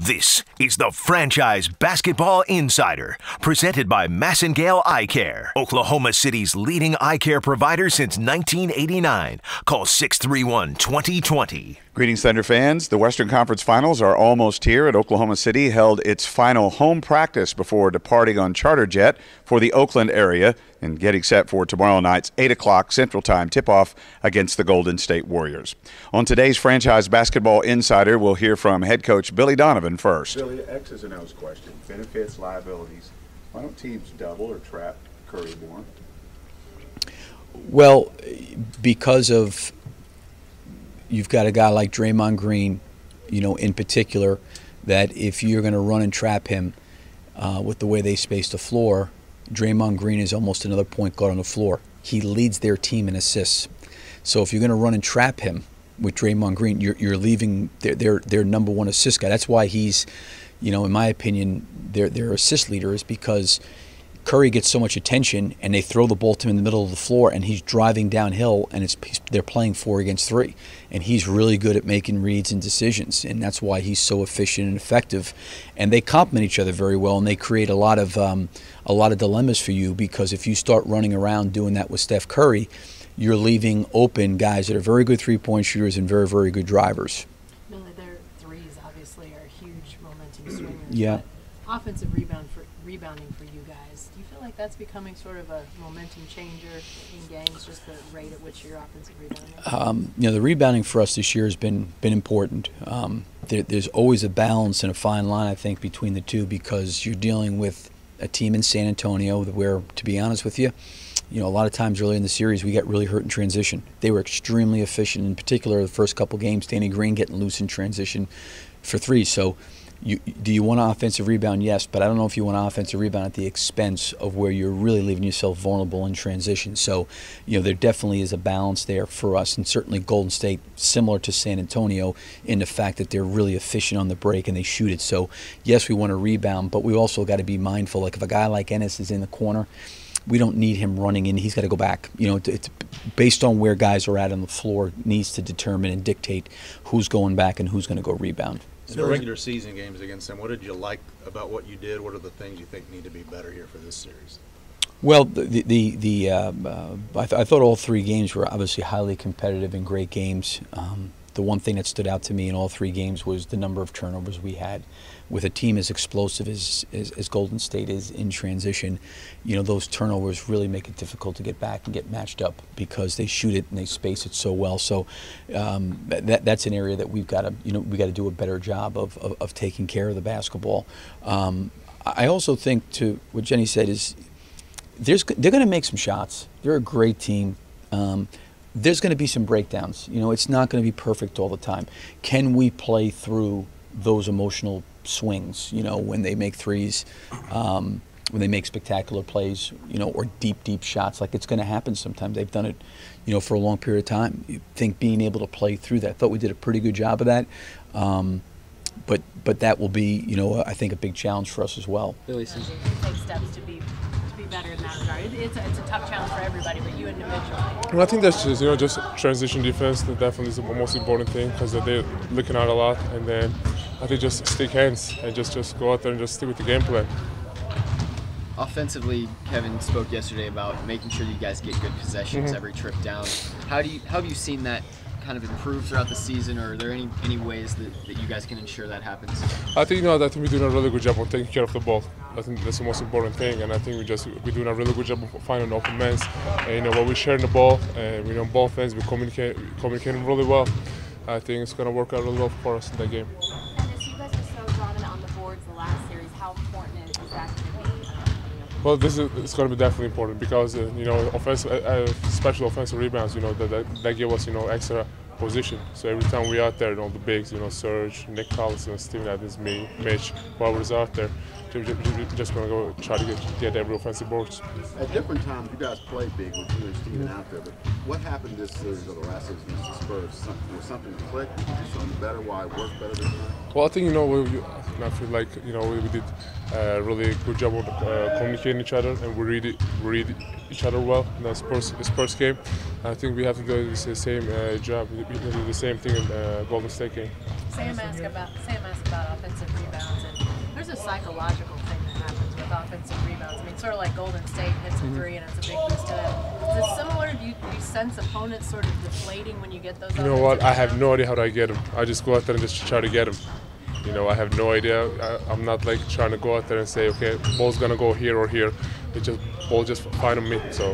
This is the Franchise Basketball Insider, presented by Massengale Eye Care, Oklahoma City's leading eye care provider since 1989. Call 631-2020. Greetings, Thunder fans. The Western Conference Finals are almost here, and Oklahoma City held its final home practice before departing on charter jet for the Oakland area and getting set for tomorrow night's 8 o'clock Central Time tip-off against the Golden State Warriors. On today's Franchise Basketball Insider, we'll hear from head coach Billy Donovan first. Billy, X's and O's question. Benefits, liabilities. Why don't teams double or trap Curry more? Well, because of you've got a guy like Draymond Green, in particular, that if you're going to run and trap him with the way they space the floor, Draymond Green is almost another point guard on the floor. He leads their team in assists. So if you're going to run and trap him with Draymond Green, you're leaving their number one assist guy. That's why he's, in my opinion, their assist leader, is because Curry gets so much attention, and they throw the ball to him in the middle of the floor, and he's driving downhill, and they're playing 4 against 3, and he's really good at making reads and decisions, and that's why he's so efficient and effective. And they complement each other very well, and they create a lot of dilemmas for you, because if you start running around doing that with Steph Curry, you're leaving open guys that are very good three-point shooters and very, very good drivers. Billy, their threes obviously are huge momentum swingers. Yeah. But offensive rebounding for you guys, do you feel like that's becoming sort of a momentum changer in games, just the rate at which you're offensive rebounding? The rebounding for us this year has been important. There's always a balance and a fine line, I think, between the two, because you're dealing with a team in San Antonio where, to be honest with you, a lot of times early in the series we got really hurt in transition. They were extremely efficient, in particular the first couple games, Danny Green getting loose in transition for threes. So do you want an offensive rebound? Yes, but I don't know if you want an offensive rebound at the expense of where you're really leaving yourself vulnerable in transition. So, there definitely is a balance there for us, and certainly Golden State, similar to San Antonio, in the fact that they're really efficient on the break and they shoot it. So, yes, we want to rebound, but we also got to be mindful. Like if a guy like Ennis is in the corner, we don't need him running in. He's got to go back. It's based on where guys are at on the floor, needs to determine and dictate who's going back and who's going to go rebound. In the regular season games against them, what did you like about what you did? What are the things you think need to be better here for this series? Well, I thought all 3 games were obviously highly competitive and great games. The one thing that stood out to me in all 3 games was the number of turnovers we had. With a team as explosive as Golden State is in transition, those turnovers really make it difficult to get back and get matched up, because they shoot it and they space it so well. So that's an area that we've got to do a better job of taking care of the basketball. I also think, to what Jenny said, is they're going to make some shots. They're a great team. There's going to be some breakdowns. It's not going to be perfect all the time. Can we play through those emotional swings, when they make threes, when they make spectacular plays, or deep shots? Like, it's going to happen sometimes. They've done it, for a long period of time. You think being able to play through that. I thought we did a pretty good job of that. But that will be, I think, a big challenge for us as well. Billy, you take steps to be better in that regard. It's a tough challenge for everybody, but you individually. Well, I think that's just transition defense. That definitely is the most important thing, because they're looking out a lot, and then I think just stick hands and just go out there and just stick with the game plan. Offensively, Kevin spoke yesterday about making sure you guys get good possessions every trip down. How have you seen that kind of improve throughout the season, or are there any ways that you guys can ensure that happens? I think we're doing a really good job of taking care of the ball. I think that's the most important thing, and I think we're doing a really good job of finding open men. And when we're sharing the ball, and we're on both ends, we're communicating really well. I think it's going to work out really well for us in that game. And as you guys were so dominant on the boards the last series, how important is that going to be? Well, it's going to be definitely important, because special offensive rebounds, that give us extra position. So every time we're out there, the bigs, Serge, Nick Collison, Steven Adams, me, Mitch, whoever's out there, we're just going to go try to get every offensive boards. At different times, you guys played big with you and Steven out there, but what happened this series or the last series against the Spurs? Was something clicked? Did you do something better? Why it worked better this time? Well, I think I feel like we did a really good job of communicating each other, and we read each other well in the Spurs game. I think we have to do the same job. We do the same thing in Golden State game. Sam asked about offensive rebounding. psychological thing that happens with offensive rebounds? I mean, sort of like Golden State hits a three and it's a big boost to them. Is it similar? Do you sense opponents sort of deflating when you get those? You know what? I have no idea how I get them. I just go out there and just try to get them. You know, I have no idea. I'm not like trying to go out there and say, okay, ball's gonna go here or here. It just ball just finding me. So.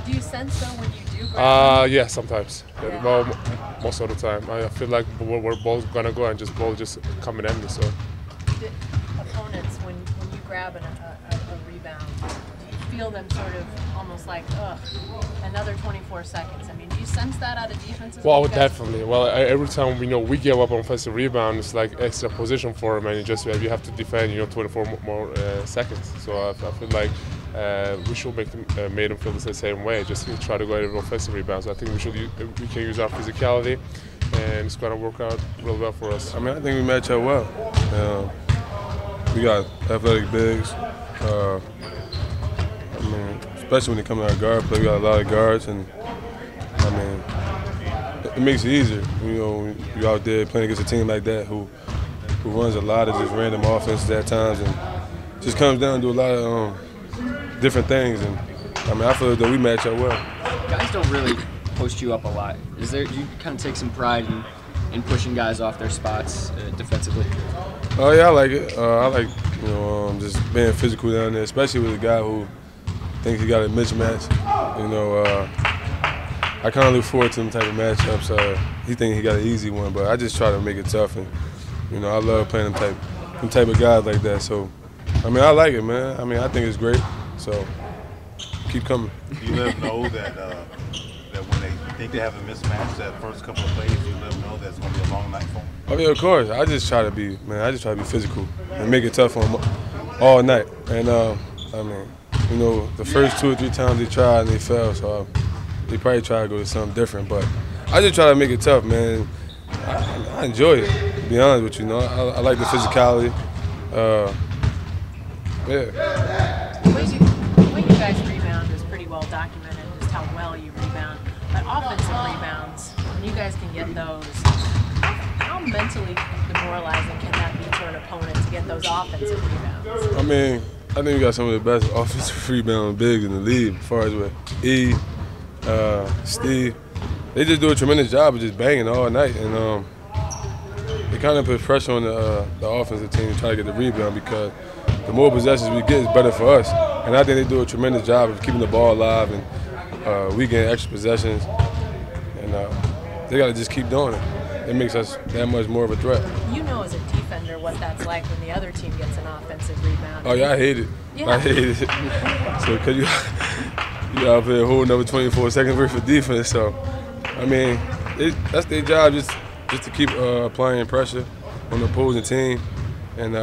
Do you sense though when you do grab? Yeah, sometimes. Yeah. Well, most of the time. I feel like where ball's gonna go and just ball just coming at me. So. The opponents, when you grab a rebound, do you feel them sort of almost like, ugh, another 24 seconds? I mean, do you sense that out of defenses? Well, definitely. Well, every time we give up on offensive rebound, it's like extra position for them, and you have to defend 24 more seconds. So I feel like we should make them feel the same way. Just try to go at offensive rebounds. I think we can use our physicality, and it's going to work out real well for us. I mean, I think we match up well. We got athletic bigs. I mean, especially when it comes to our guard play, we got a lot of guards, and I mean, it makes it easier. You know, when you're out there playing against a team like that who runs a lot of just random offenses at times, and just comes down to a lot of different things. And I mean, I feel that we match up well. Guys don't really post you up a lot. Do you kind of take some pride in pushing guys off their spots defensively? Oh yeah, I like it. I like just being physical down there, especially with a guy who thinks he got a mismatch. I kind of look forward to them type of matchups. He thinks he got an easy one, but I just try to make it tough. And I love playing them type of guys like that. So, I mean, I like it, man. I mean, I think it's great. So, keep coming. You let them know that when they think they have a mismatch, that first couple of plays, you let them know that it's going to be a long night for them. Oh yeah, of course. I just try to be physical and make it tough on them all night. And I mean, the first 2 or 3 times they tried and they fell, so they probably try to go to something different. But I just try to make it tough, man. I enjoy it, to be honest with you. I like the physicality. Yeah. The way you guys rebound is pretty well documented, just how well you rebound. But offensive rebounds, when you guys can get those, how mentally demoralizing can that be to an opponent to get those offensive rebounds? I mean, I think we got some of the best offensive rebound bigs in the league as far as with Steve. They just do a tremendous job of just banging all night, and it kind of puts pressure on the offensive team to try to get the rebound, because the more possessions we get is better for us. And I think they do a tremendous job of keeping the ball alive, and we get extra possessions, and they got to just keep doing it. It makes us that much more of a threat. You know, as a defender, what that's like when the other team gets an offensive rebound. Oh yeah, I hate it. Yeah. I hate it. So because you got to play a whole another 24 seconds worth of defense. So I mean, that's their job, just to keep applying pressure on the opposing team, and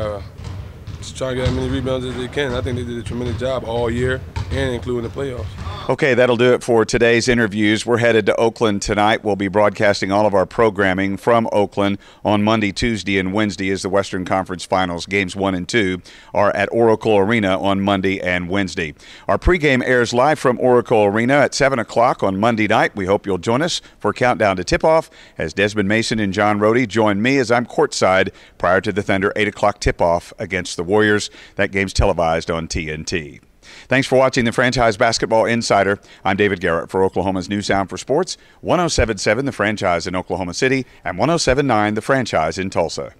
just try to get as many rebounds as they can. I think they did a tremendous job all year, and including the playoffs. Okay, that'll do it for today's interviews. We're headed to Oakland tonight. We'll be broadcasting all of our programming from Oakland on Monday, Tuesday, and Wednesday as the Western Conference Finals. Games 1 and 2 are at Oracle Arena on Monday and Wednesday. Our pregame airs live from Oracle Arena at 7 o'clock on Monday night. We hope you'll join us for Countdown to Tip-Off as Desmond Mason and John Rohde join me as I'm courtside prior to the Thunder 8 o'clock tip-off against the Warriors. That game's televised on TNT. Thanks for watching the Franchise Basketball Insider. I'm David Garrett for Oklahoma's New Sound for Sports, 107.7 The Franchise in Oklahoma City and 107.9 The Franchise in Tulsa.